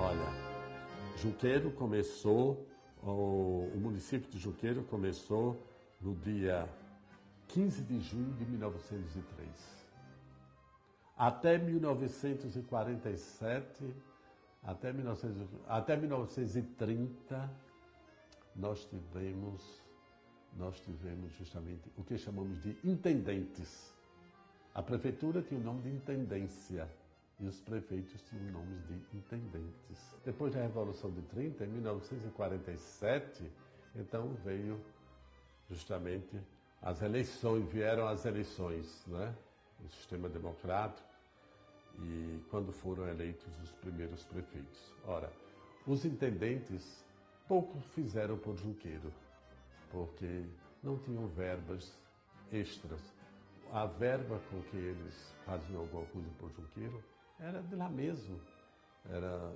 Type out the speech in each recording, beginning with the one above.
Olha, Junqueiro começou, o município de Junqueiro começou no dia 15 de junho de 1903. Até 1947, até 1930, nós tivemos justamente o que chamamos de intendentes. A prefeitura tinha o nome de intendência e os prefeitos tinham nomes de intendentes. Depois da Revolução de 30, em 1947, então veio justamente vieram as eleições, né? No sistema democrático, e quando foram eleitos os primeiros prefeitos. Ora, os intendentes pouco fizeram por Junqueiro, porque não tinham verbas extras. A verba com que eles faziam alguma coisa por Junqueiro era de lá mesmo, era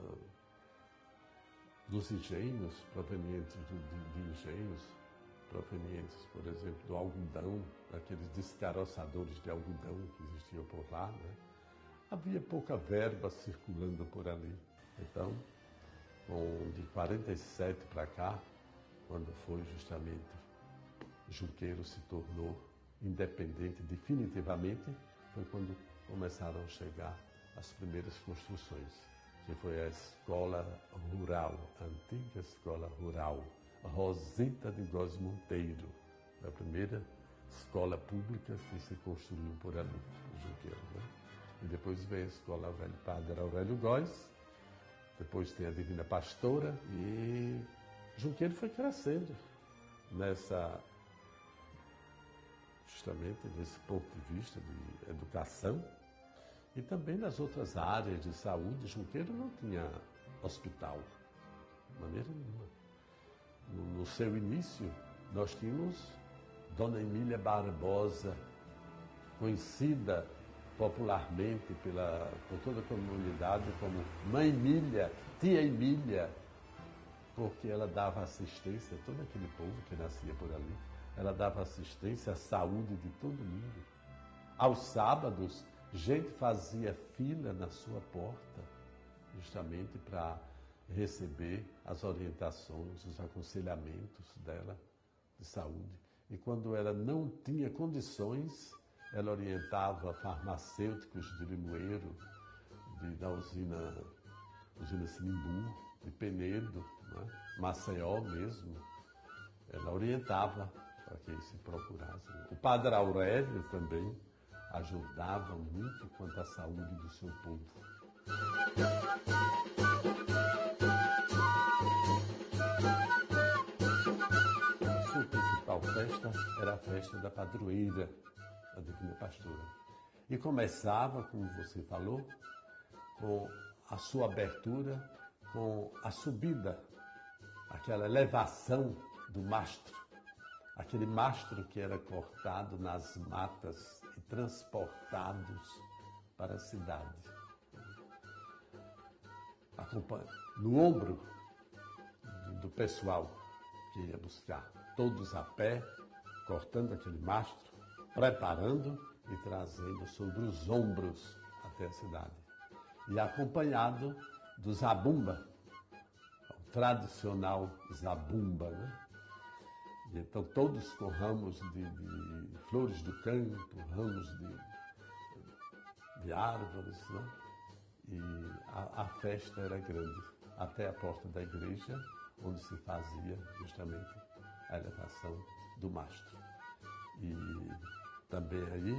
dos engenhos, provenientes de engenhos, provenientes, por exemplo, do algodão, daqueles descaroçadores de algodão que existiam por lá, né? Havia pouca verba circulando por ali. Então, de 47 para cá, quando foi justamente Junqueiro se tornou independente definitivamente, foi quando começaram a chegar as primeiras construções, que foi a escola rural, a antiga escola rural, a Rosita de Góes Monteiro, a primeira escola pública que se construiu por ali, por Junqueiro, né? E depois veio a escola Velho Padre Aurélio Góes, depois tem a Divina Pastora, e Junqueiro foi crescendo justamente nesse ponto de vista de educação, e também nas outras áreas de saúde. Junqueiro não tinha hospital, de maneira nenhuma. No seu início, nós tínhamos Dona Emília Barbosa, conhecida popularmente por toda a comunidade como Mãe Emília, Tia Emília, porque ela dava assistência a todo aquele povo que nascia por ali. Ela dava assistência à saúde de todo mundo. Aos sábados, gente fazia fila na sua porta, justamente para receber as orientações, os aconselhamentos dela de saúde. E quando ela não tinha condições, ela orientava farmacêuticos de Limoeiro, da usina Sinimbu, de Penedo, né? Maceió mesmo. Ela orientava para que se procurasse. O Padre Aurélio também ajudava muito quanto à saúde do seu povo. A sua principal festa era a festa da padroeira, a Divina Pastora. E começava, como você falou, com a sua abertura, com a subida, aquela elevação do mastro. Aquele mastro que era cortado nas matas e transportados para a cidade. No ombro do pessoal que ia buscar, todos a pé, cortando aquele mastro, preparando e trazendo sobre os ombros até a cidade. E acompanhado do zabumba, o tradicional zabumba, né? E então todos com ramos de flores do campo, ramos de árvores, né? E a festa era grande, até a porta da igreja, onde se fazia justamente a elevação do mastro. E também aí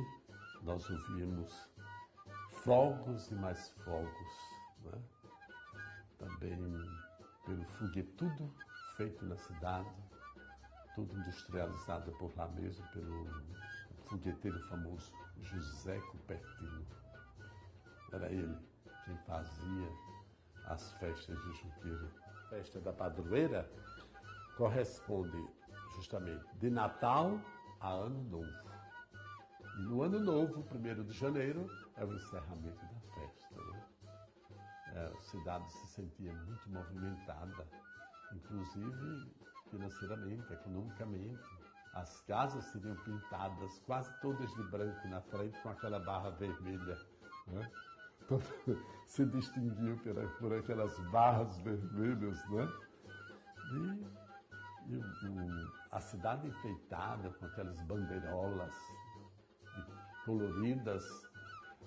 nós ouvíamos fogos e mais fogos, né? Também pelo foguetudo feito na cidade, tudo industrializado por lá mesmo, pelo fogueteiro famoso José Cupertino. Era ele quem fazia as festas de Junqueiro. A festa da padroeira corresponde justamente de Natal a Ano Novo. E no Ano Novo, 1º de janeiro, é o encerramento da festa, né? A cidade se sentia muito movimentada, inclusive financeiramente, economicamente. As casas seriam pintadas quase todas de branco na frente com aquela barra vermelha, né? se distinguiu por aquelas barras vermelhas, né? A cidade enfeitada com aquelas bandeirolas coloridas.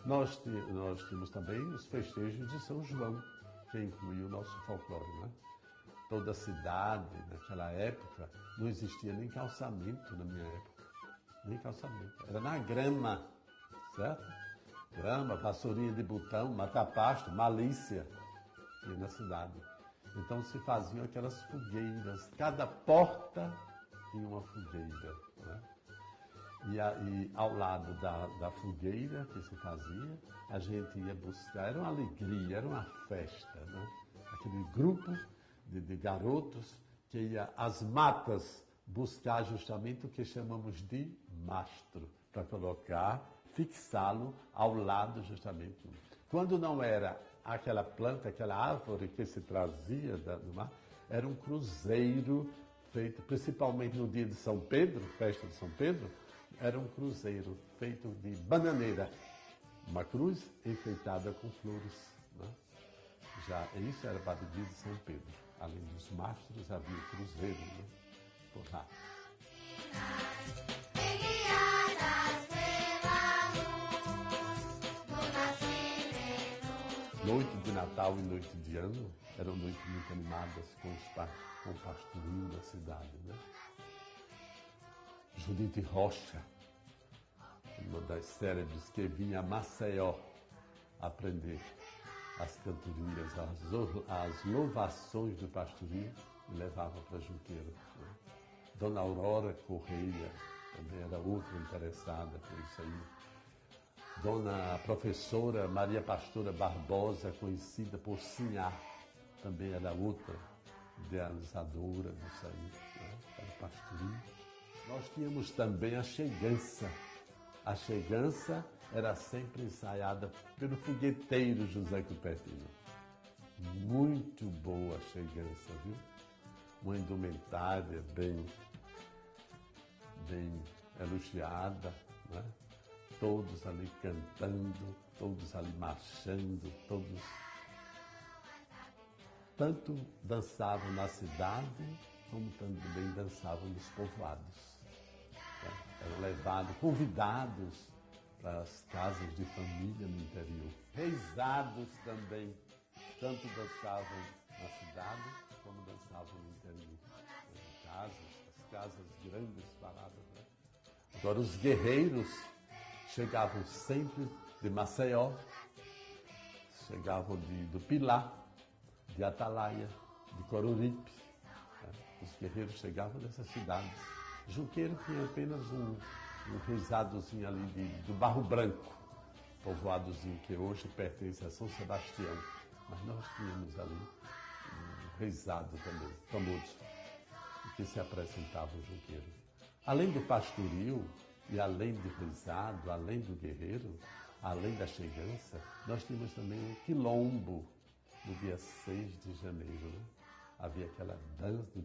Nós tínhamos também os festejos de São João, que incluía o nosso folclore, né? Toda a cidade, naquela época, não existia nem calçamento na minha época. Nem calçamento. Era na grama, certo? Grama, vassourinha de botão, mata-pasto, malícia, tinha na cidade. Então se faziam aquelas fogueiras. Cada porta tinha uma fogueira, né? E ao lado da fogueira que se fazia, a gente ia buscar, era uma alegria, era uma festa, né? Aquele grupo de garotos que ia às matas buscar justamente o que chamamos de mastro, para colocar, fixá-lo ao lado justamente. Quando não era aquela planta, aquela árvore que se trazia do mar, era um cruzeiro feito, principalmente no dia de São Pedro, festa de São Pedro, era um cruzeiro feito de bananeira, uma cruz enfeitada com flores, né? Já isso era para o dia de São Pedro. Além dos mastros, havia o cruzeiro, né? Por lá. Noite de Natal e noite de Ano eram noites muito animadas com o pastorinho da cidade, né? Judite Rocha, uma das célebres que vinha a Maceió aprender as cantorias, as louvações do pastorinho e levava para Junqueiro, né? Dona Aurora Correia também era outra interessada por isso aí. Dona Professora Maria Pastora Barbosa, conhecida por Sinhá, também era outra idealizadora disso aí, né? Era pastorinho. Nós tínhamos também a chegança. A chegança era sempre ensaiada pelo fogueteiro José Cupertino. Muito boa a chegança, viu? Uma indumentária bem elogiada, né? Todos ali cantando, todos ali marchando, todos tanto dançavam na cidade, como também dançavam nos povoados. Eram levados, convidados para as casas de família no interior. Reisados também, tanto dançavam na cidade, como dançavam no interior. As casas grandes paradas, né? Agora os guerreiros chegavam sempre de Maceió, chegavam do Pilar, de Atalaia, de Coruripe. Né? Os guerreiros chegavam dessas cidades. Junqueiro tinha apenas um reisadozinho ali do Barro Branco, povoadozinho que hoje pertence a São Sebastião. Mas nós tínhamos ali um reisado também, famoso, que se apresentava em Junqueiro. Além do pastoril, e além do reisado, além do guerreiro, além da chegança, nós tínhamos também um quilombo no dia 6 de janeiro. Né? Havia aquela dança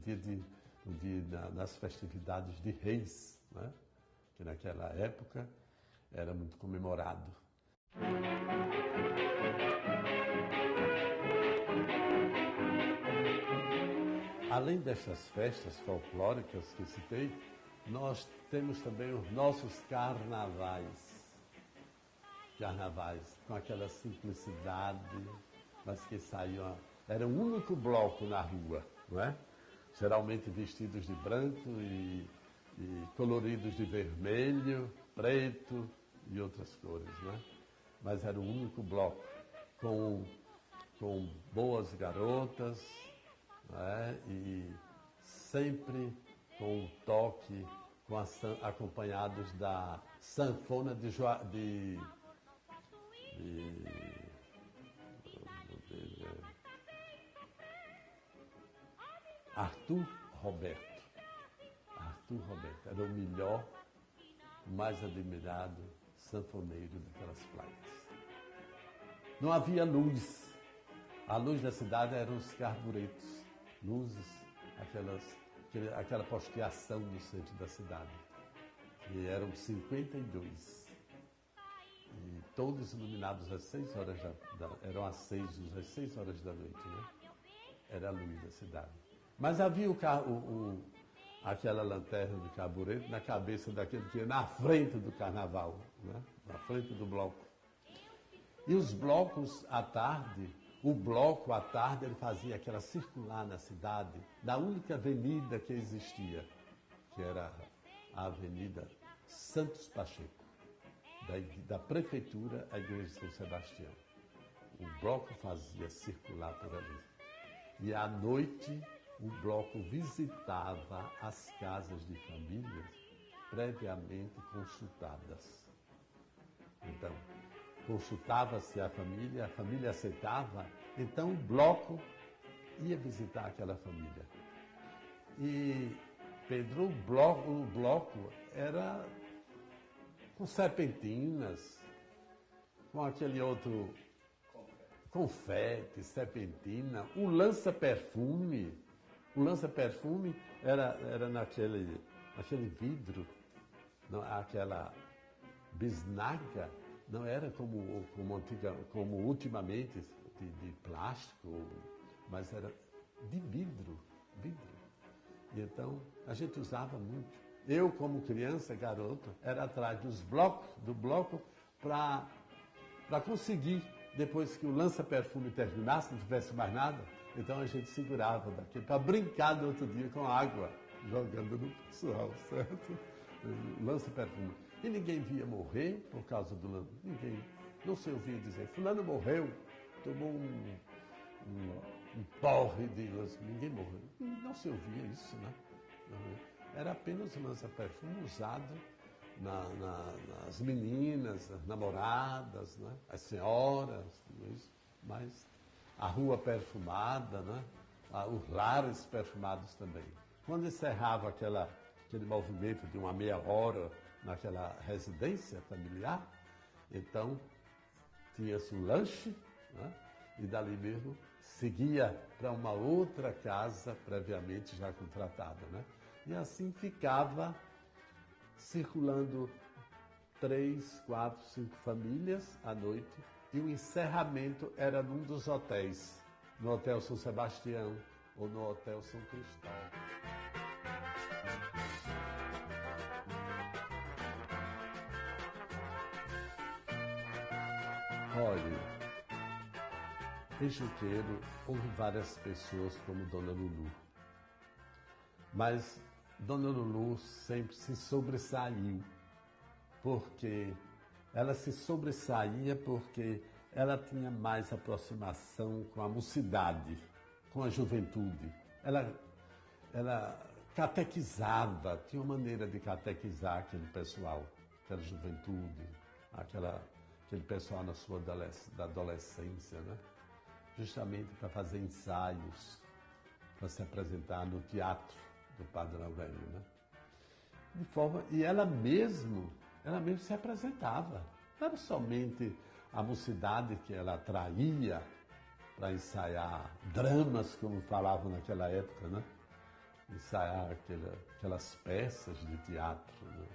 nas festividades de reis, né? Que naquela época era muito comemorado. Além dessas festas folclóricas que citei, nós temos também os nossos carnavais. Carnavais com aquela simplicidade, mas que saíam. Era um único bloco na rua, não é? Geralmente vestidos de branco e coloridos de vermelho, preto e outras cores, não é? Mas era um único bloco, com boas garotas, não é? E sempre com um toque, acompanhados da sanfona de Arthur Roberto. Arthur Roberto era o melhor, o mais admirado sanfoneiro daquelas praias. Não havia luz. A luz da cidade eram os carburetos, luzes, aquela posteação no centro da cidade, que eram 52. E todos iluminados às 6 horas eram às 6 horas da noite, né? Era a luz da cidade. Mas havia aquela lanterna de carburante na cabeça daquele que ia na frente do carnaval, né? Na frente do bloco. E os blocos à tarde, o bloco à tarde ele fazia aquela circular na cidade, da única avenida que existia, que era a Avenida Santos Pacheco, da prefeitura à Igreja de São Sebastião. O bloco fazia circular por ali. E à noite, o bloco visitava as casas de famílias previamente consultadas. Então, consultava-se a família aceitava, então o bloco ia visitar aquela família. E, Pedro, o bloco era com serpentinas, com aquele outro confete, serpentina, o lança-perfume. O lança-perfume era naquele vidro, aquela bisnaga, não era como ultimamente de plástico, mas era de vidro. E então a gente usava muito. Eu, como criança, garoto, era atrás do bloco para conseguir, depois que o lança-perfume terminasse, não tivesse mais nada, então a gente segurava daquele para brincar no outro dia com água, jogando no pessoal, certo? Lança-perfume. E ninguém via morrer por causa do lança. Ninguém. Não se ouvia dizer, fulano morreu, tomou um porre de lança. Ninguém morreu. Não se ouvia isso, né? Era apenas um lança-perfume usado nas meninas, as namoradas, né? As senhoras, tudo isso. Mas a rua perfumada, né? Os lares perfumados também. Quando encerrava aquele movimento de uma meia hora naquela residência familiar, então tinha-se um lanche, né? E dali mesmo seguia para uma outra casa previamente já contratada, né? E assim ficava circulando 3, 4, 5 famílias à noite, e o encerramento era num dos hotéis, no Hotel São Sebastião ou no Hotel São Cristóvão. Olha, em Juqueiro houve várias pessoas como Dona Lulu, mas Dona Lulu sempre se sobressaiu, porque ela se sobressaía porque ela tinha mais aproximação com a mocidade, com a juventude. Ela catequizava, tinha uma maneira de catequizar aquele pessoal, aquela juventude, aquele pessoal na sua adolescência, né? Justamente para fazer ensaios, para se apresentar no teatro do Padre Aurélio, né? E ela mesmo se apresentava. Não era somente a mocidade que ela atraía para ensaiar dramas, como falavam naquela época, né? Ensaiar aquelas peças de teatro, né?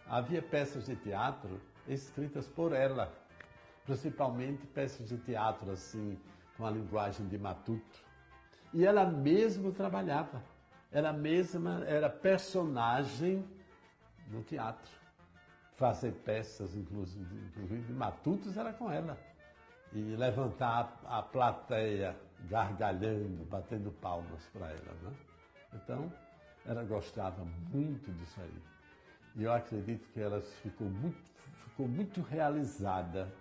Havia peças de teatro escritas por ela, principalmente peças de teatro assim, com a linguagem de matuto. E ela mesma trabalhava. Ela mesma era personagem no teatro. Fazer peças, inclusive matutos, era com ela. E levantar a plateia gargalhando, batendo palmas para ela, né? Então, ela gostava muito disso aí. E eu acredito que ela ficou muito realizada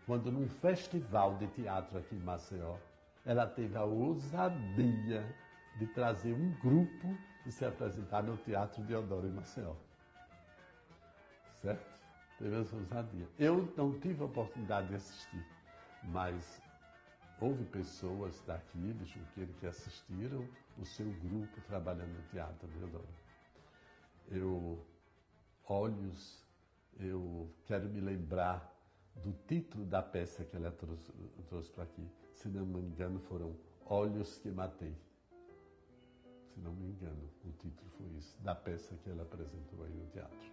quando, num festival de teatro aqui em Maceió, ela teve a ousadia de trazer um grupo e se apresentar no Teatro Deodoro em Maceió. Certo? Teve essa ousadia. Eu não tive a oportunidade de assistir, mas houve pessoas daqui de Juqueiro que assistiram o seu grupo trabalhando no Teatro Deodoro. Eu quero me lembrar do título da peça que ela trouxe para aqui. Se não me engano, foram Olhos que Matei. Se não me engano, o título foi isso, da peça que ela apresentou aí no teatro.